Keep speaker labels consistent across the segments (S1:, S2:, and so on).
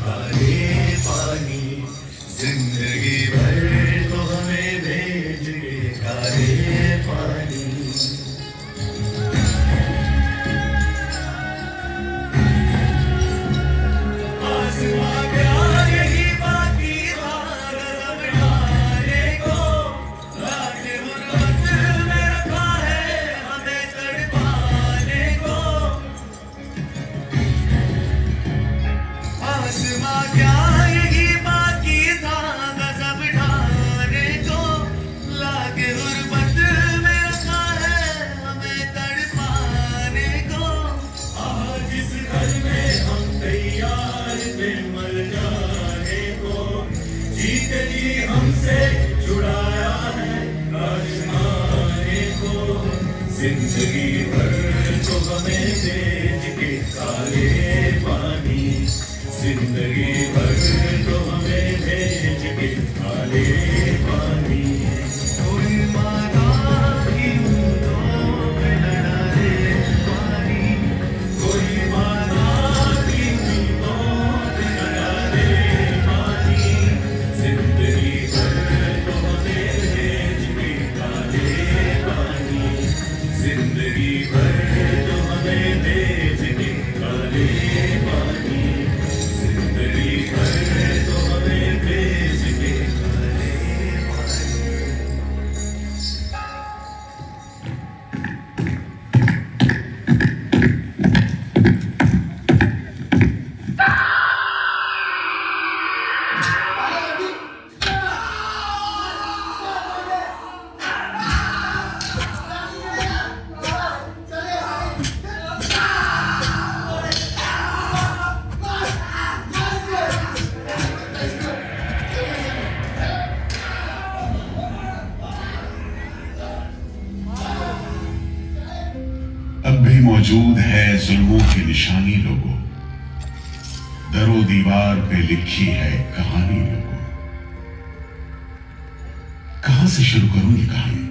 S1: खारे पानी, जिंदगी भर तो हमें भेज के खारे पानी। आसमां क्या यही बाकी हार समझाने को, लाख गुर्बत में रखा है हमें तड़पाने को। आसमां क्या यही बाकी था गजब ढाने को, लाख गुर्बत में रखा है हमें तड़पाने को। आज इस घर में हम तैयार थे मर जाने को, जीत जी हमसे छुड़ाया है आजमाने को। जिंदगी भर तो हमें भेज के काले पानी, जिंदगी भर तो हमें भेज के काले पानी। कोई माना कि उम्मीदों पे लड़ा रे पानी, कोई माना कि उम्मीदों पे लड़ा रे पानी। जिंदगी भर तो हमें भेज के काले पानी, जिंदगी भर तो हमें भेज के काले पानी। जिंदगी भर तो हमें भेज के काले पानी।
S2: अब भी मौजूद है जुल्मों की निशानी लोगों, दरो दीवार पे लिखी है कहानी लोगों। कहां से शुरू करूं ये कहानी?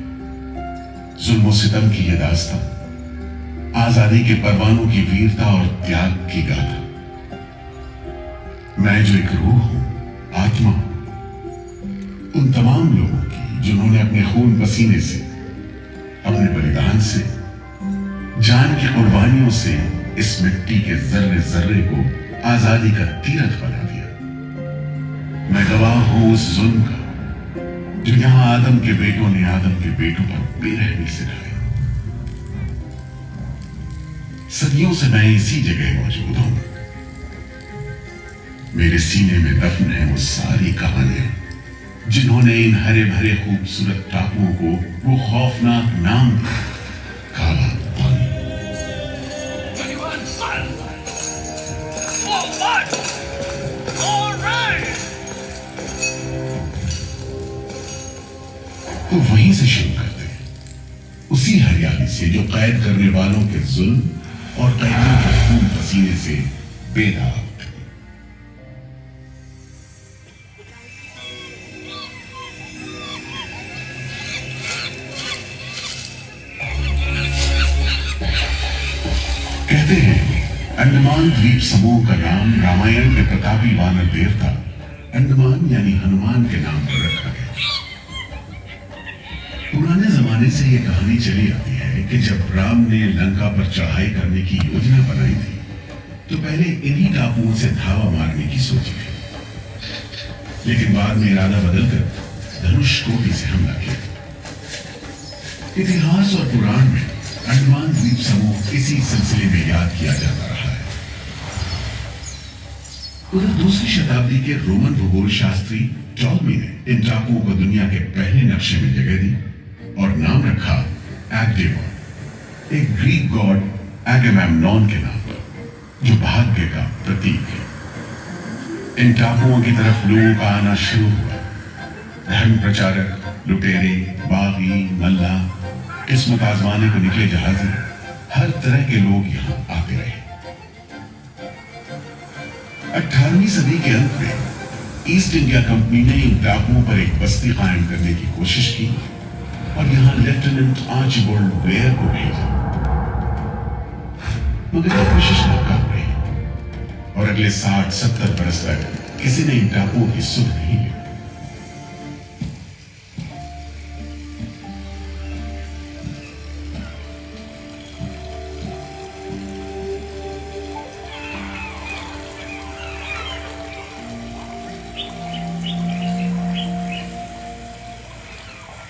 S2: जुल्मों सितम की ये दास्तां, आजादी के परवानों की वीरता और त्याग की गाथा। मैं जो एक रूह हूं, आत्मा हूं, उन तमाम लोगों की जिन्होंने अपने खून पसीने से, अपने बलिदान से, जान की कुर्बानियों से इस मिट्टी के जर्रे जर्रे को आजादी का तीरथ बना दिया। मैं गवाह हूं उस जुल्म का जो यहां आदम के बेटों ने आदम के बेटों पर बेरहमी से ढाई। सदियों से मैं इसी जगह मौजूद हूं। मेरे सीने में दफन है वो सारी कहानियां जिन्होंने इन हरे भरे खूबसूरत टापुओं को वो खौफनाक नाम दिया, काला पानी। तो वहीं से शुरू करते हैं, उसी हरियाली से जो कैद करने वालों के जुल्म और कैदियों के खून पसीने से बेदाग थी। कहते हैं अंडमान द्वीप समूह का नाम रामायण के प्रतापी वानर देवता अंडमान यानी हनुमान के नाम पर रखा गया। पुराने जमाने से यह कहानी चली आती है कि जब राम ने लंका पर चढ़ाई करने की योजना बनाई थी तो पहले इन्हीं टापुओं से धावा मारने की सोची थी, लेकिन बाद में इरादा बदलकर धनुषकोटि से हमला किया। इतिहास और पुराण में अंडमान द्वीप समूह इसी सिलसिले में याद किया जाता रहा है। उधर दूसरी शताब्दी के रोमन भूगोल शास्त्री टॉलमी ने इन टापुओं को दुनिया के पहले नक्शे में जगह दी और नाम रखा एग्डेमोन, एक ग्रीक गॉड एगेमेम्नॉन के नाम पर, जो भाग्य का प्रतीक है। इन टापुओं की तरफ लोगों का आना शुरू हुआ। धर्म प्रचारक, लुटेरे, बागी, मल्ला, किस्मत आजमाने को निकले जहाजी, हर तरह के लोग यहां आते रहे। 18वीं सदी के अंत में ईस्ट इंडिया कंपनी ने इन टापुओं पर एक बस्ती कायम करने की कोशिश की और यहां लेफ्टिनेंट आर्चिबाल्ड वेयर को भेजा, मगर यह कोशिश नाकाम रही और अगले 60-70 बरस तक किसी ने इन टापुओं की सुध नहीं ली।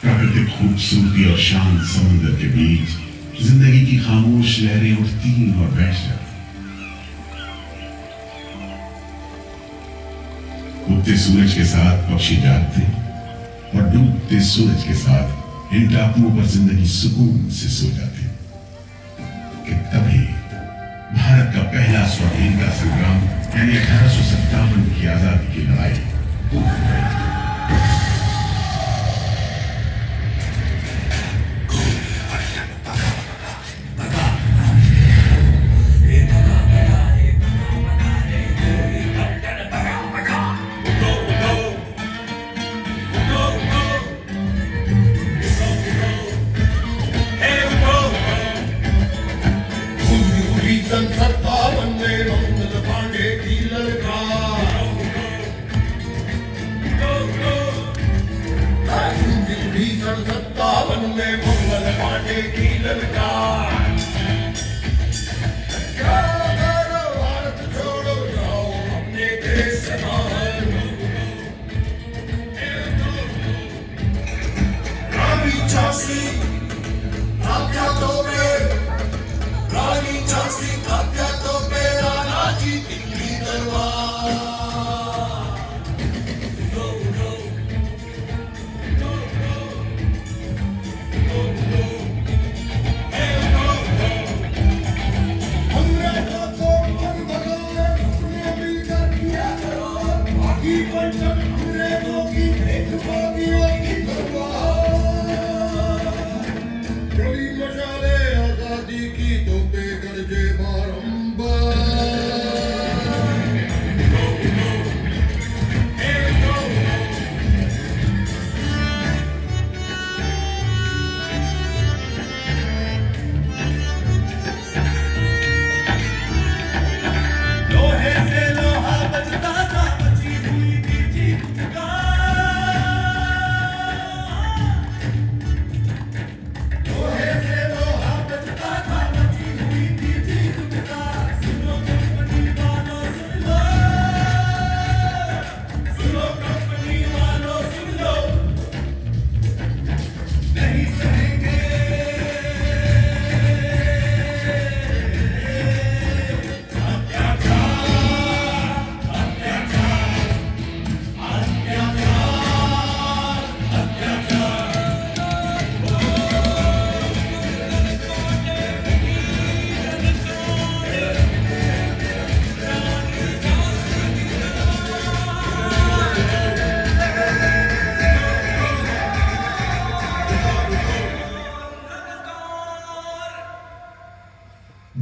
S2: प्राकृतिक खूबसूरती और शांत समुद्र के बीच जिंदगी की खामोश लहरें उठती और बैठ जाती। उगते सूरज के साथ पक्षी जागते और डूबते सूरज के साथ इन टापुओं पर जिंदगी सुकून से सो जाती। कि तभी भारत का पहला स्वाधीनता संग्राम यानी 1857 की आजादी की लड़ाई पूरी हो गई।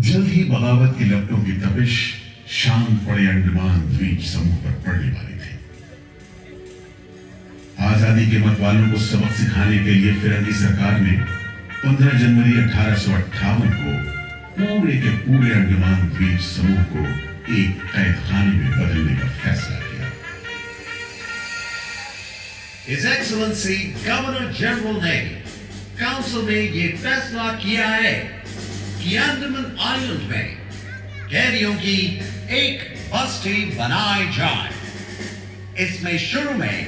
S2: जल्द ही बगावत की लपटों की तपिश शांत पड़े अंडमान द्वीप समूह पर पड़ने वाली थी। आजादी के मतवालों को सबक सिखाने के लिए फिरंगी सरकार ने 15 जनवरी 1858 को पूरे के पूरे अंडमान द्वीप समूह को एक कैद खाने में बदलने का फैसला किया।
S3: His Excellency Governor General ने काउंसिल में ये फैसला किया है कि अंडमान आइलैंड में कैदियों की एक बस्ती बनाई जाए। इसमें शुरू में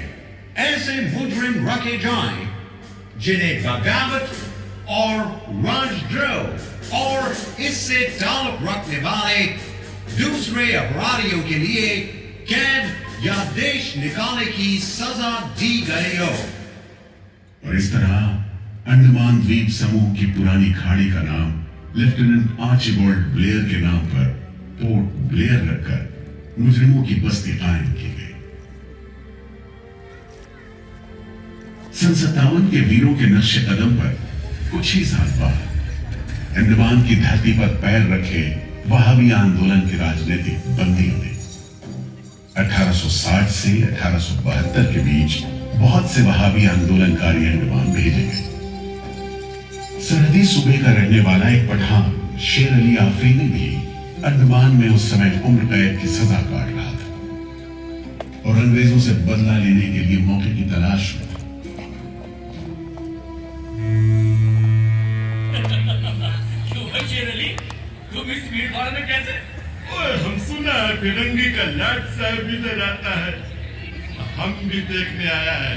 S3: ऐसे मुजरिम रखे जाएं जिन्हें बगावत और राजद्रोह और इससे ताल्लुक रखने वाले दूसरे अपराधियों के लिए कैद या देश निकालने की सजा दी गई हो।
S2: और इस तरह अंडमान द्वीप समूह की पुरानी खाड़ी का नाम लेफ्टिनेंट आर्चिबाल्ड ब्लेयर के नाम पर पोर्ट ब्लेयर रखकर मुजरिमों की बस्ती कायम की गई। सन 57 के वीरों के नक्शे कदम पर कुछ ही साल बाद अंडमान की धरती पर पैर रखे वहाबी आंदोलन के राजनीतिक बंदियों ने 1860 से 1872 के बीच बहुत से वहाबी आंदोलनकारी अंडमान भेजे गए। सरहदी सूबे का रहने वाला एक पठान शेर अली आफरीदी भी अंडमान में उस समय उम्र कैद की सजा काट रहा था और अंग्रेजों से बदला लेने के लिए मौके की तलाश में।
S4: शेर अली, तुम इस भीड़ भाड़ में कैसे?
S5: ओए, हम सुना है फिरंगी का लाट साहब भी इधर आता है। हम भी देखने आया है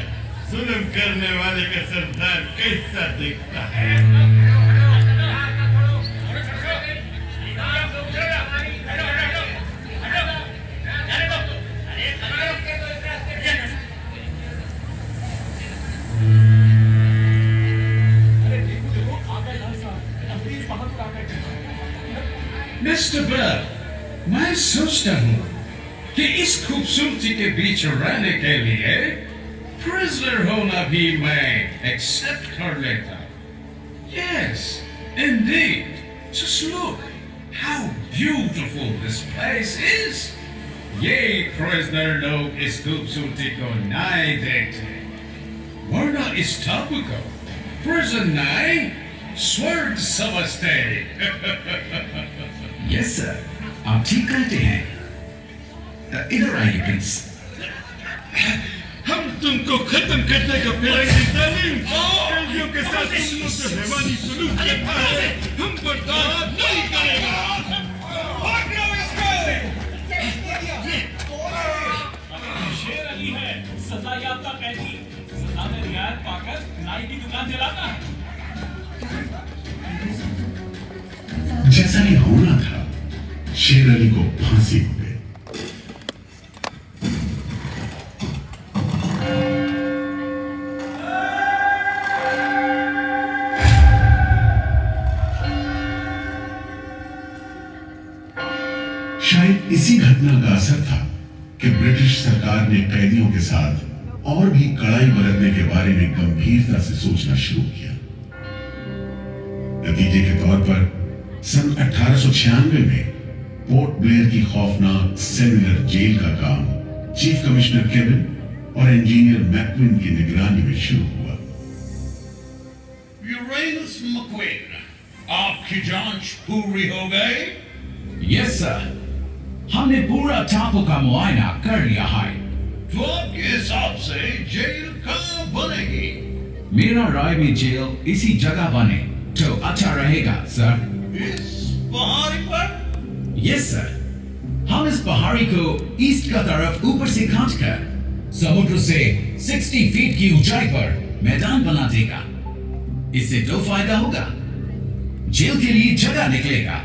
S5: जुल्म करने वाले का सरदार कैसा दिखता है।
S6: मिस्टर बर्ड, मैं सोचता हूँ कि इस खूबसूरती के बीच रहने के लिए प्रिजनर होना भी मैं एक्सेप्ट कर लेता। Yes, indeed. Just look how beautiful this place is. ये प्रिजनर लोग इस खूबसूरती को नहीं देखते, वरना इस टापू को प्रिजन नहीं स्वर्ग समझते।
S7: यस सर, आप ठीक कहते हैं। इधर आइए प्रिंस।
S5: हम तुमको खत्म करने का फिरंगी जालिम कैदियों के साथ तुम लोग से हैवानी सलूक करता है, हम बर्दाश्त नहीं करेंगे।
S4: शेर अली है सजा याफ्ता कैदी, सजा में रियायत पाकर नाई की दुकान जलाता है।
S2: जैसा कि होना था, शेर अली को फांसी हो गई। शायद इसी घटना का असर था कि ब्रिटिश सरकार ने कैदियों के साथ और भी कड़ाई बरतने के बारे में गंभीरता से सोचना शुरू किया। नतीजे के तौर पर सन 1896 में पोर्ट ब्लेयर की खौफनाक सेलुलर जेल का काम चीफ कमिश्नर केविन और इंजीनियर मैक्विन की निगरानी में शुरू हुआ।
S3: यूरेनस मक्वेन, आपकी जांच पूरी हो गई?
S7: यस सर, हमने पूरा टापू का मुआयना कर लिया है।
S3: तो आपके हिसाब से जेल कहाँ बनेगी?
S7: मेरा राय में जेल इसी जगह बने तो अच्छा रहेगा सर।
S3: इस पहाड़ी पर?
S7: यस सर, हम इस पहाड़ी को ईस्ट का तरफ ऊपर से काटकर समुद्र से 60 फीट की ऊंचाई पर मैदान बना देगा। इससे दो फायदा होगा, जेल के लिए जगह निकलेगा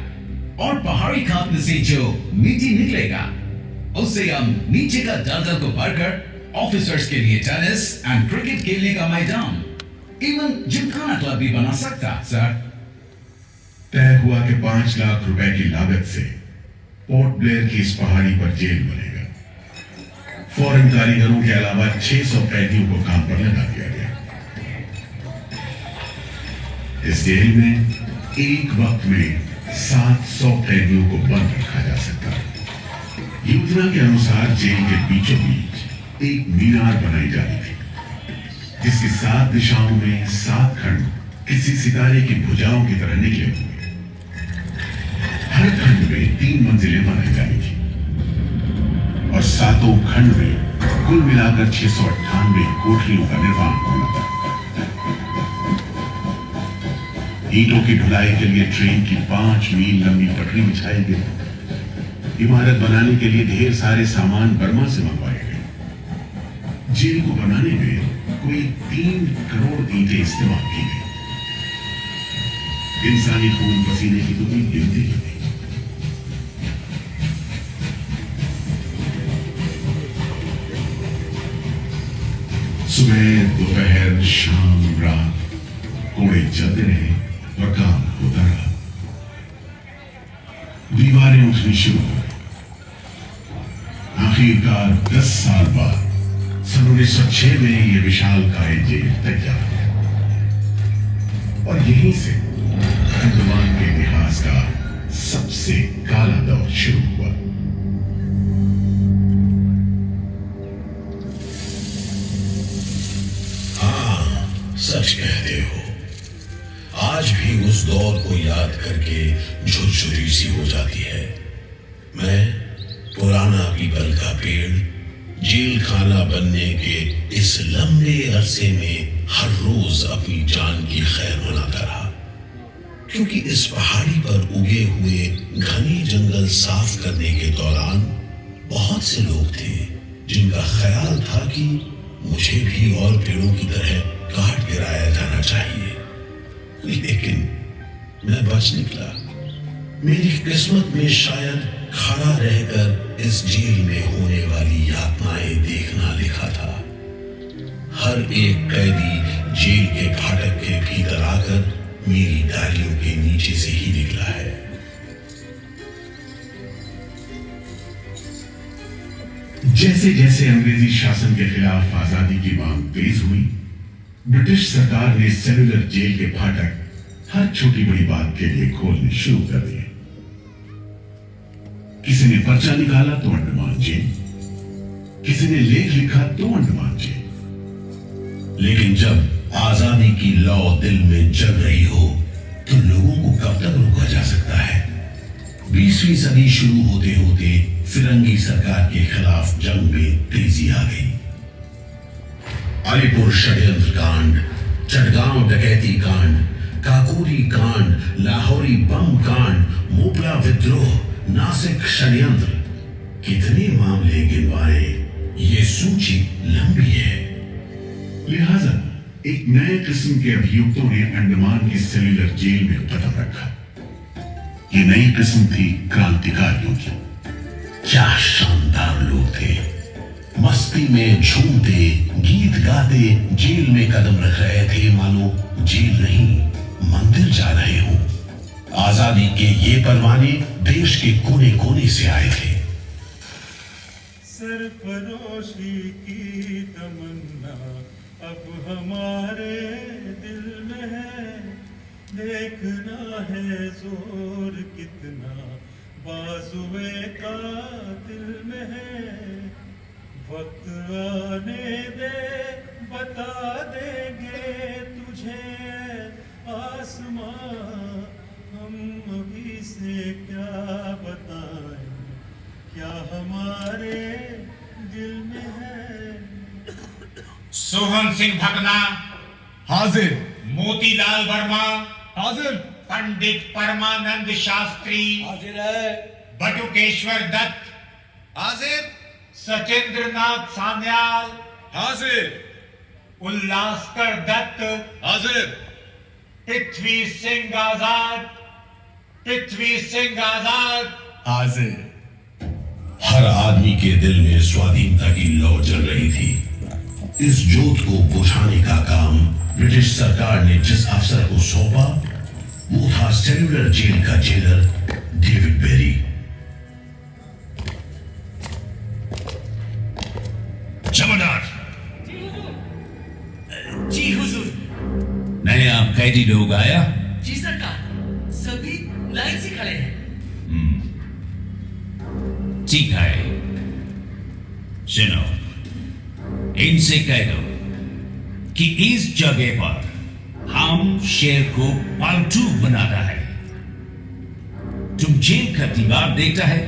S7: और पहाड़ी काटने से जो मिट्टी निकलेगा उससे हम नीचे का दलदल को भरकर ऑफिसर्स के लिए टेनिस एंड क्रिकेट खेलने का मैदान, इवन जिमखाना क्लब भी बना सकता सर।
S2: तय हुआ कि 5 लाख रुपए की लागत से पोर्ट ब्लेयर की इस पहाड़ी पर जेल बनेगा। फॉरेन कारीगरों के अलावा 600 कैदियों को काम पर लगा दिया गया। इस जेल में एक वक्त में 700 कैदियों को बंद रखा जा सकता है। योजना के अनुसार जेल के बीचों बीच एक मीनार बनाई जानी थी, जिसकी 7 दिशाओं में 7 खंड किसी सितारे की भुजाओं की तरह निकले होंगे। हर खंड में 3 मंजिलें बनाई जानी थी और 7 खंड में कुल मिलाकर 698 कोठरियों का निर्माण होना था। ईंटों की ढुलाई के लिए ट्रेन की 5 मील लंबी पटरी बिछाई गई। इमारत बनाने के लिए ढेर सारे सामान बर्मा से मंगवाए गए। जेल को बनाने में कोई 3 करोड़ ईंटें इस्तेमाल की गई। इंसानी खून पसीने की तो कोई गिनती ही नहीं। सुबह दोपहर शाम रात कोड़े चलते रहे और काम होता रहा। दीवारें उठनी शुरू हो गई। आखिरकार 10 साल बाद सन 1906 में यह विशालकाय जेल तैयार हुआ और यहीं से अंडमान के इतिहास का सबसे काला दौर शुरू हुआ।
S8: हाँ, सच कहते हो। आज भी उस दौर को याद करके झुरझुरी सी हो जाती है। मैं पुराना पीपल का पेड़ जेल खाना बनने के इस लंबे अरसे में हर रोज अपनी जान की खैर मनाता रहा, क्योंकि इस पहाड़ी पर उगे हुए घने जंगल साफ करने के दौरान बहुत से लोग थे जिनका ख्याल था कि मुझे भी और पेड़ों की तरह काट गिराया जाना चाहिए, लेकिन मैं बच निकला। मेरी किस्मत में शायद खड़ा रहकर इस जेल में होने वाली यातनाएं देखना लिखा था। हर एक कैदी जेल के फाटक के भीतर आकर मेरी डालियों के नीचे से ही निकला है।
S2: जैसे जैसे अंग्रेजी शासन के खिलाफ आजादी की मांग तेज हुई, ब्रिटिश सरकार ने सेलुलर जेल के फाटक हर छोटी बड़ी बात के लिए खोलने शुरू कर दिए। किसी ने पर्चा निकाला तो अंडमान जेल, किसी ने लेख लिखा तो अंडमान जेल।
S8: लेकिन जब आजादी की लौ दिल में जल रही हो तो लोगों को कब तक रोका जा सकता है? 20वीं सदी शुरू होते होते फिरंगी सरकार के खिलाफ जंग में तेजी आ गई। अलीपुर षड्यंत्र कांड, चटगांव डकैती कांड, काकोरी कांड, लाहौरी बम कांड, मोपला विद्रोह, नासिक षड्यंत्र, कितने मामले गिनवाए, ये सूची लंबी है।
S2: लिहाजा एक नए किस्म के अभियुक्तों ने अंडमान की सेल्युलर जेल में कदम रखा। ये नई किस्म थी क्रांतिकारियों की।
S8: क्या शानदार लोग थे, मस्ती में झूमते गीत गाते जेल में कदम रख रहे थे, मानो जेल नहीं मंदिर जा रहे हो। आजादी के ये परवाने देश के कोने कोने से आए थे।
S5: सरफरोशी की तमन्ना अब हमारे दिल में है, देखना है जोर कितना बाजुए का दिल में है। वक्त आने दे बता देंगे तुझे आसमां, हम अभी से क्या बताएं क्या हमारे दिल में है।
S9: सोहन सिंह भकना
S1: हाजिर।
S9: मोतीलाल वर्मा
S1: हाजिर।
S9: पंडित परमानंद शास्त्री
S1: हाजिर है।
S9: बटुकेश्वर दत्त
S1: हाजिर।
S9: सचिंद्र नाथ सान्याल
S1: हाजिर।
S9: उल्लासकर दत्त
S1: हाजिर।
S9: पृथ्वी सिंह आजाद, पृथ्वी सिंह आजाद
S1: हाजिर।
S8: हर आदमी के दिल में स्वाधीनता की लौ जल रही थी। इस जोत को बुझाने का काम ब्रिटिश सरकार ने जिस अफसर को सौंपा वो था सेल्युलर जेल का जेलर डेविड बेरी। जमादार।
S1: जी हुजूर।
S7: नया कैदी लोग आया?
S1: जी सरकार, सभी लाइन से खड़े हैं।
S7: ठीक है, सुनो, इनसे कह दो कि इस जगह पर हम शेर को पालतू बनाता है। तुम जेल का दीवार देखता है,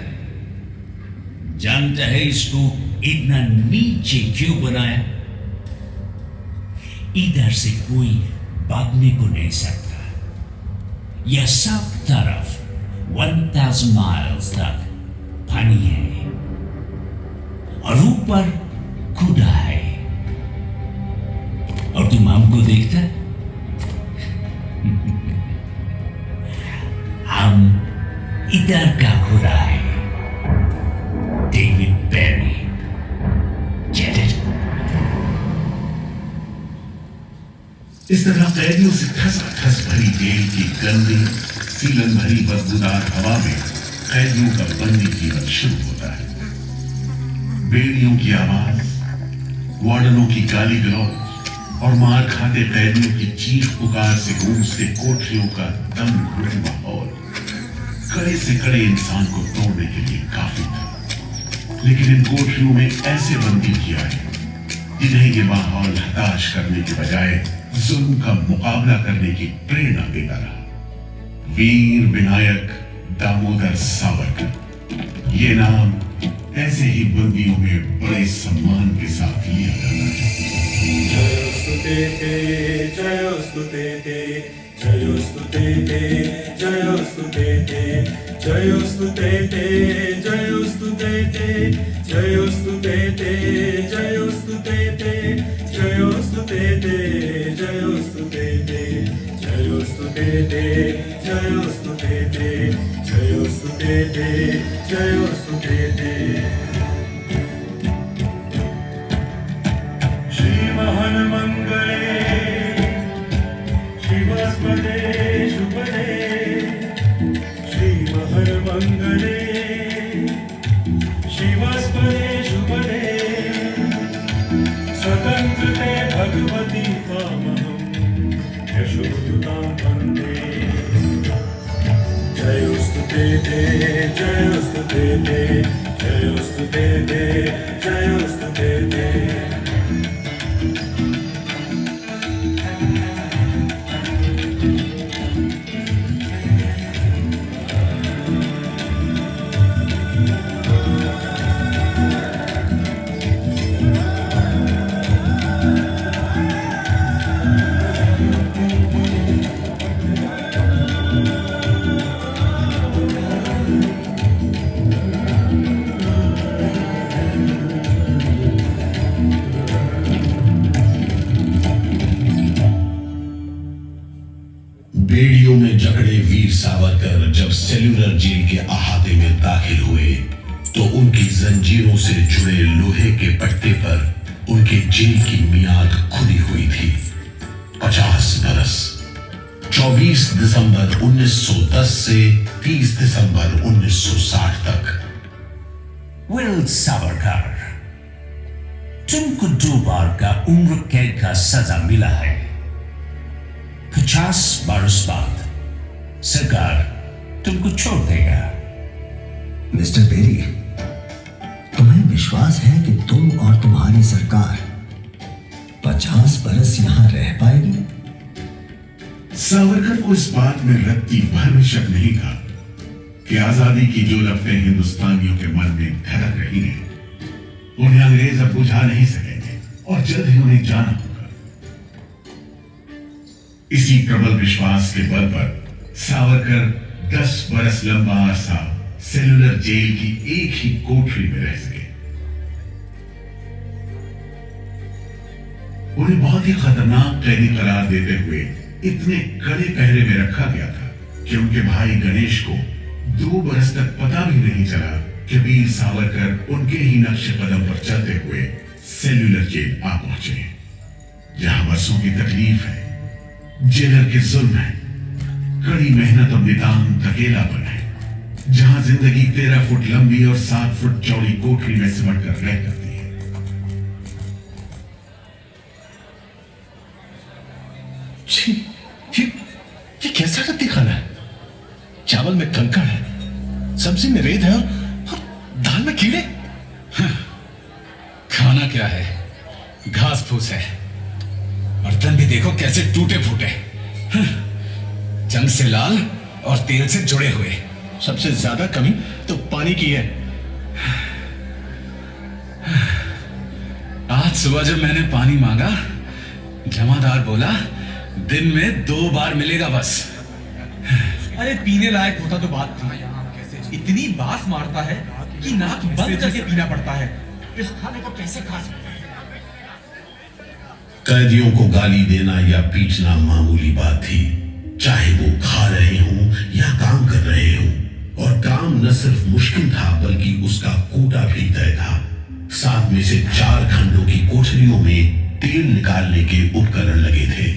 S7: जानता है इसको इतना नीचे क्यों बनाया? इधर से कोई भागने को नहीं सकता। यह सब तरफ 1000 माइल्स तक पानी है और ऊपर खुदा है, और तुम हमको देखता? हम इधर का खुदा है, डेविड बेरी। Get it?
S2: इस तरह कैदियों से ठस भरी जेल की गंदी सीलन भरी बदबूदार हवा में कैदियों का बंदी जीवन शुरू होता है। बेड़ियों की आवाज, वार्डनों की गाली गलौज और मार खाते कैदियों की चीख पुकार से गूंजते कोठरियों का दम घुटे माहौल कड़े से कड़े इंसान को तोड़ने के लिए काफी था। लेकिन इन कोठरियों में ऐसे बंदी भी आए जिन्हें ये माहौल हताश करने के बजाय जुल्म का मुकाबला करने की प्रेरणा देता रहा। वीर विनायक दामोदर सावरकर ये नाम ऐसे ही बंदियों में बड़े सम्मान के साथ लिया जाता है।
S10: जयोस्तुते जयोस्तुते जयोस्तुते जयोस्तुते जयोस्तुते जयोस्तुते जयोस्तुते जयोस्तुते जयोस्तुते जयोस्तुते जयोस्तुते जयोस्तुते जयोस्तुते जयोस्तुते श्रीमहन मंगले शिवस्पदे शुभदे श्रीमहन मंगले शिवस्पदे शुभदे स्वतंत्रते भगवती त्वामहं यशोदुतां वन्दे जयोस्तुते जयोस्तुते जयोस्तुते जयोस्तुते
S8: बेड़ियों में जकड़े वीर सावरकर जब सेल्यूलर जेल के अहाते में दाखिल हुए तो उनकी जंजीरों से जुड़े लोहे के पट्टे पर उनके जेल की मियाद खुली हुई थी 50 बरस। 24 दिसंबर 1910 से 30 दिसंबर 1960 तक।
S7: विल सावरकर, तुमको 2 बार का उम्र कैद का सजा मिला है। 50 बरस बाद सरकार तुमको छोड़ देगा।
S11: मिस्टर बेरी, तुम्हें विश्वास है कि तुम और तुम्हारी सरकार 50 बरस यहां रह पाएगी?
S2: सावरकर को इस बात में रत्ती भर भी शक नहीं था कि आजादी की जो लपटें हिंदुस्तानियों के मन में धड़क रही हैं, उन्हें अंग्रेज अब बुझा नहीं सकेंगे और जल्द ही उन्हें जाना होगा। इसी प्रबल विश्वास के बल पर सावरकर 10 बरस लंबा अरसा सेल्यूलर जेल की एक ही कोठरी में रह सके। उन्हें बहुत ही खतरनाक कैदी करार देते हुए इतने कड़े पहरे में रखा गया था कि उनके भाई गणेश को 2 बरस तक पता भी नहीं चला कि वीर सावरकर उनके ही नक्शे कदम पर चलते हुए सेल्यूलर जेल आ पहुंचे, जहां बरसों की तकलीफ है, जेलर के जुल्म है, कड़ी मेहनत और नितांत अकेलापन है, जहां जिंदगी 13 फुट लंबी और 7 फुट चौड़ी कोठरी में सिमट कर रह करती है।
S8: ये कैसा रत्ती खाना है? चावल में कंकड़ है, सब्जी में रेत है और दाल में कीड़े।
S6: खाना क्या है? घास फूस है। बर्तन भी देखो कैसे टूटे फूटे, जंग से लाल और तेल से जुड़े हुए।
S8: सबसे ज्यादा कमी तो पानी की है।
S6: आज सुबह जब मैंने पानी मांगा, जमादार बोला दिन में 2 बार मिलेगा बस।
S4: अरे पीने लायक होता तो बात थी। इतनी बास मारता है कि नाक बंद करके पीना पड़ता है। इस खाने को कैसे खा सकते हैं?
S8: कैदियों को गाली देना या पीटना मामूली बात थी, चाहे वो खा रहे हों या काम कर रहे हों। और काम न सिर्फ मुश्किल था बल्कि उसका कोटा भी तय था। 7 में से 4 खंडों की कोठरियों में तेल निकालने के उपकरण लगे थे।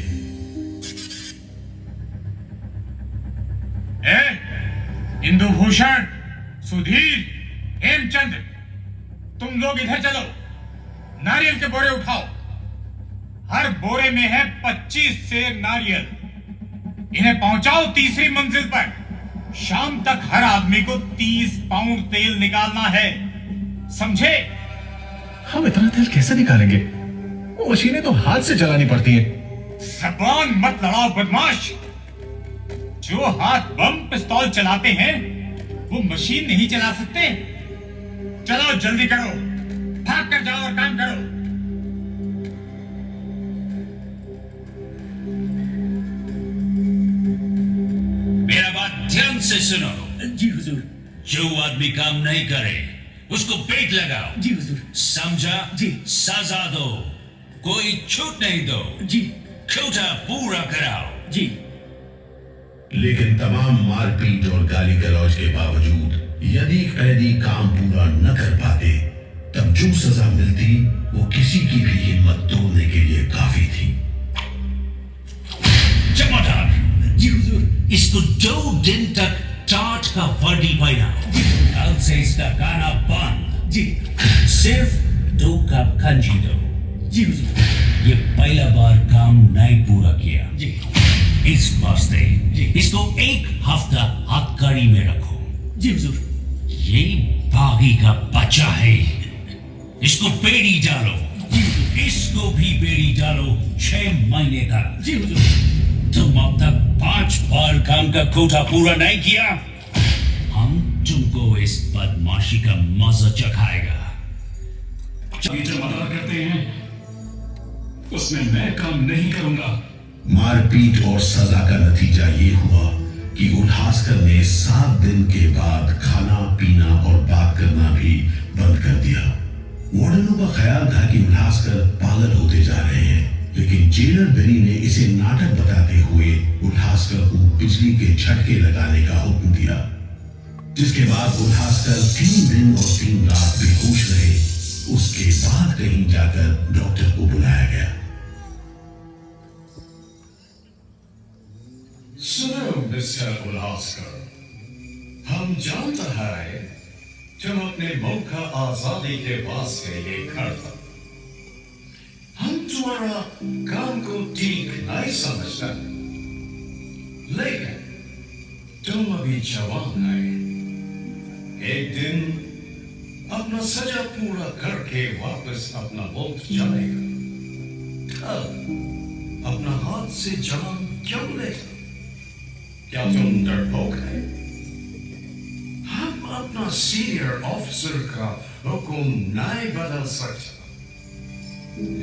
S9: इंदुभूषण, सुधीर, हेमचंद्र, तुम लोग इधर चलो। नारियल के बोरे उठाओ। हर बोरे में है 25 सेर नारियल। इन्हें पहुंचाओ 3री मंजिल पर। शाम तक हर आदमी को 30 पाउंड तेल निकालना है, समझे?
S5: हम इतना तेल कैसे निकालेंगे? वो मशीनें तो हाथ से चलानी पड़ती हैं।
S9: जबान मत लड़ाओ बदमाश। जो हाथ बम पिस्तौल चलाते हैं वो मशीन नहीं चला सकते? चलो जल्दी करो, भाग कर जाओ और काम करो।
S8: मेरा बात ध्यान से सुनो।
S1: जी हुजूर।
S8: जो आदमी काम नहीं करे उसको पेट लगाओ।
S1: जी हुजूर।
S8: समझा?
S1: जी।
S8: सजा दो, कोई छूट नहीं दो।
S1: जी।
S8: कोटा पूरा कराओ।
S1: जी।
S8: लेकिन तमाम मारपीट और गाली गलौज के बावजूद यदि कैदी काम पूरा न कर पाते तब जो सजा मिलती वो किसी की भी हिम्मत तोड़ने के लिए काफी थी। जमादार।
S1: जी हुजूर।
S8: इसको 2 दिन तक टाट का वर्दी पहनाओ। कल से इसका गाना बंद।
S1: जी।
S8: सिर्फ 2 कप कंजी दो।
S1: जी हुजूर।
S8: ये पहला बार काम नहीं पूरा किया।
S1: जी।
S8: इस वास्ते
S1: जी।
S8: इसको 1 हफ्ता हथकड़ी में रखो।
S1: जी हुजूर।
S8: ये बागी का बच्चा है, इसको बेड़ी डालो। इसको भी बेड़ी डालो 6 महीने तक।
S1: जी हुजूर।
S8: तुम अब तक 5 बार काम का कोटा पूरा नहीं किया, हम तुमको इस बदमाशी का मजा चखाएगा।
S6: जो मना करते हैं उसमें मैं काम नहीं करूंगा।
S8: मारपीट और सजा का नतीजा ये हुआ कि उल्हासकर ने 7 दिन के बाद खाना पीना और बात करना भी बंद कर दिया। वार्डनों का ख्याल था कि उल्हासकर पागल होते जा रहे हैं, लेकिन जेलर बेरी ने इसे नाटक बताते हुए उल्हासकर को बिजली के झटके लगाने का हुक्म दिया, जिसके बाद उल्हासकर 3 दिन और 3 रात बेहोश रहे। उसके बाद कहीं जाकर डॉक्टर को बुलाया गया।
S6: सुनो मिस्टर उल्हासकर, हम जानता है तुम अपने मुल्क का आजादी के वास्ते ये करता। हम तुम्हारा काम को ठीक नहीं समझता, लेकिन तुम अभी जवान है। एक दिन अपना सजा पूरा करके वापस अपना मुल्क जाएगा। तब अपना हाथ से जान क्यों लेगा? क्या तुम डरपोक है? हम अपना सीनियर ऑफिसर का हुक्म नहीं बदल सकते,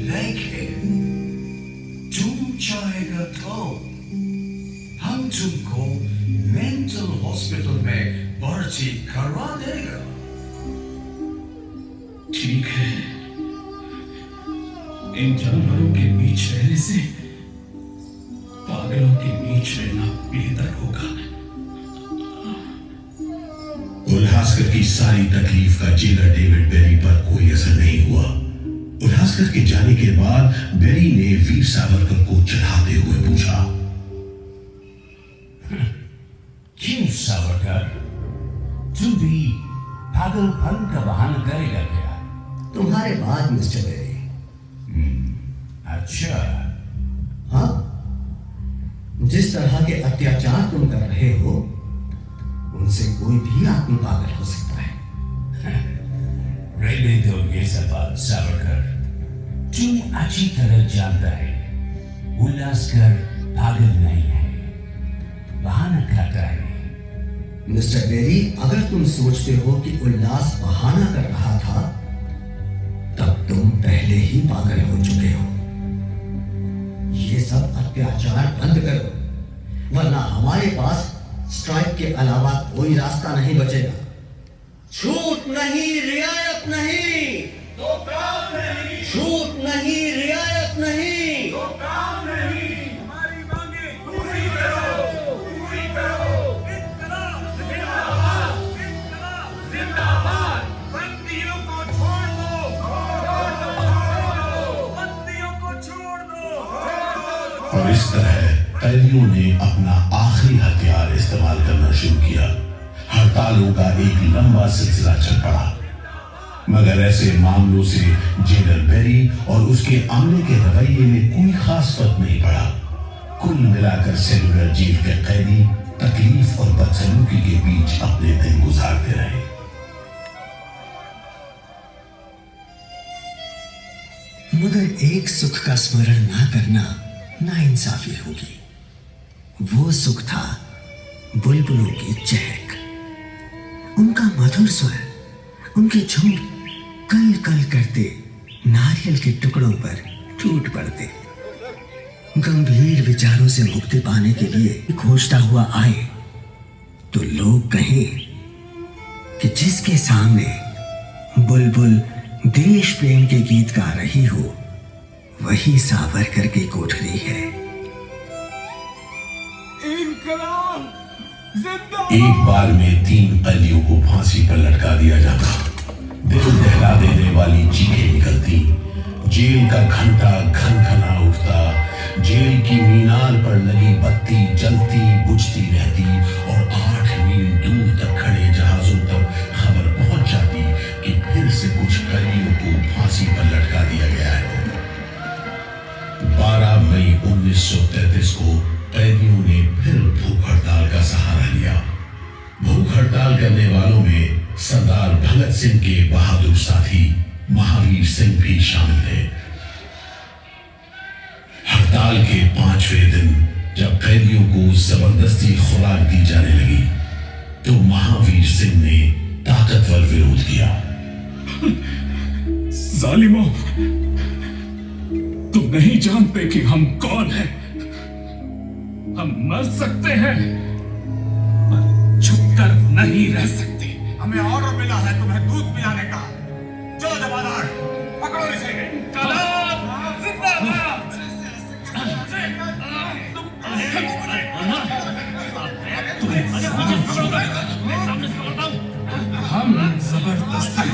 S6: लेकिन तुम चाहेगा तो हम तुमको मेंटल हॉस्पिटल में भर्ती करवा देगा। ठीक है, इन जानवरों के बीच रहने से पागलों के बीच रहना बेहतर होगा।
S8: उल्हासकर की सारी तकलीफ का जेलर डेविड बेरी पर कोई असर नहीं हुआ। उल्हासकर के जाने के बाद बेरी ने वीर सावरकर को चढ़ाते हुए पूछा, क्यों सावरकर, तुम भी पागलपन का बहाना करेगा क्या?
S11: तुम्हारे बाद मिस्टर बेरी।
S8: अच्छा।
S11: हाँ, जिस तरह के अत्याचार तुम कर रहे हो उनसे कोई भी आदमी पागल हो सकता है।
S8: रहने दो ये सब बात सावरकर, तुम अच्छी तरह जानता है उल्हासकर पागल नहीं है, बहाना खाता है।
S11: मिस्टर बेरी, अगर तुम सोचते हो कि उल्लास बहाना कर रहा था तब तुम पहले ही पागल हो चुके हो। ये सब अत्याचार बंद करो, वरना हमारे पास स्ट्राइक के अलावा कोई रास्ता नहीं बचेगा। छूट नहीं, रियायत नहीं,
S10: तो काम नहीं,
S11: छूट नहीं, रियायत नहीं,
S10: तो काम नहीं। हमारी मांगे पूरी करो, पूरी करो। इनकलाब जिंदाबाद, इनकलाब जिंदाबाद। बंदियों को छोड़ दो, बंदियों को छोड़ दो।
S8: और इस तरह कैदियों ने अपना आखिरी हथियार इस्तेमाल करना शुरू किया। हड़तालों का एक लंबा सिलसिला चल पड़ा, मगर ऐसे मामलों से जेलर बेरी और उसके अमले के रवैये में कोई खास फर्क नहीं पड़ा। कुल मिलाकर सेलुलर जेल के कैदी तकलीफ और बदसलूकी के बीच अपने दिन गुजारते रहे।
S11: मगर एक सुख का स्मरण ना करना नाइंसाफी होगी। वो सुख था बुलबुलों की चहक। उनका मधुर स्वर, उनके झूम कल कल करते नारियल के टुकड़ों पर टूट पड़ते। गंभीर विचारों से मुक्ति पाने के लिए खोजता हुआ आए तो लोग कहें कि जिसके सामने बुलबुल देश प्रेम के गीत गा रही हो वही सावरकर की कोठरी है।
S8: एक बार में 3 कैदियों को फांसी पर लटका दिया जाता, दिल दहला देने वाली चीखें निकलती, जेल का घंटा घनघना उठता, जेल की मीनार पर लगी बत्ती जलती बुझती रहती और 8 मील दूर तक खड़े जहाजों तक खबर पहुंच जाती कि फिर से कुछ कैदियों को फांसी पर लटका दिया गया है। 12 मई 1933 को कैदियों ने फिर भूख हड़ताल का सहारा लिया। भूख हड़ताल करने वालों में सरदार भगत सिंह के बहादुर साथी महावीर सिंह भी शामिल थे। हड़ताल के 5वें दिन जब कैदियों को जबरदस्ती खुराक दी जाने लगी तो महावीर सिंह ने ताकतवर विरोध किया।
S10: जालिमों, तुम नहीं जानते कि हम कौन हैं। हम मर सकते हैं पर छुपकर नहीं रह सकते।
S9: हमें ऑर्डर मिला है तुम्हें दूध पिलाने का। चलो जमादार, पकड़ो इसे। इंकलाब जिंदाबाद।
S10: हम जबरदस्ती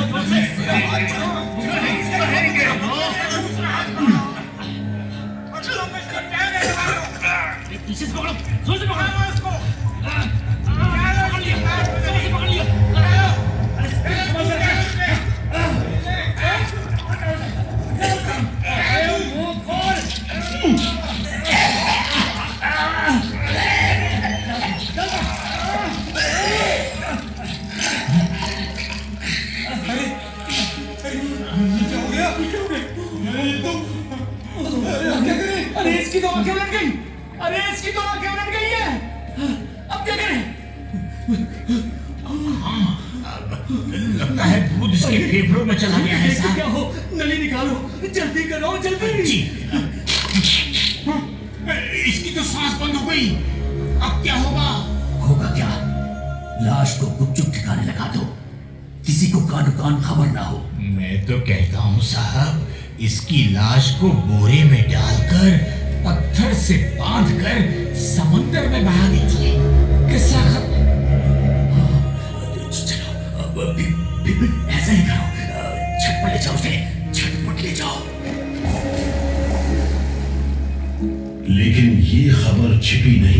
S1: इसकी तो आंखें उलट गई। अरे इसकी तो आंखें उलट गई है। अब क्या करें?
S9: लगता है दूध इसके फेफड़ों में चला गया है।
S1: इसको क्या हो? नली निकालो, जल्दी करो, जल्दी।
S9: जी। इसकी तो सांस बंद हो गई। अब क्या होगा?
S11: होगा क्या? लाश को गुपचुप ठिकाने लगा दो, किसी को कानो कान खबर ना हो।
S9: मैं तो कहता हूँ साहब, इसकी लाश को बोरे में डालकर पत्थर से बांधकर समंदर में बहा दीजिए। कैसा
S11: ऐसा ही करो, झटपट ले जाओ उसे, झटपट ले जाओ।
S8: लेकिन ये खबर छिपी नहीं।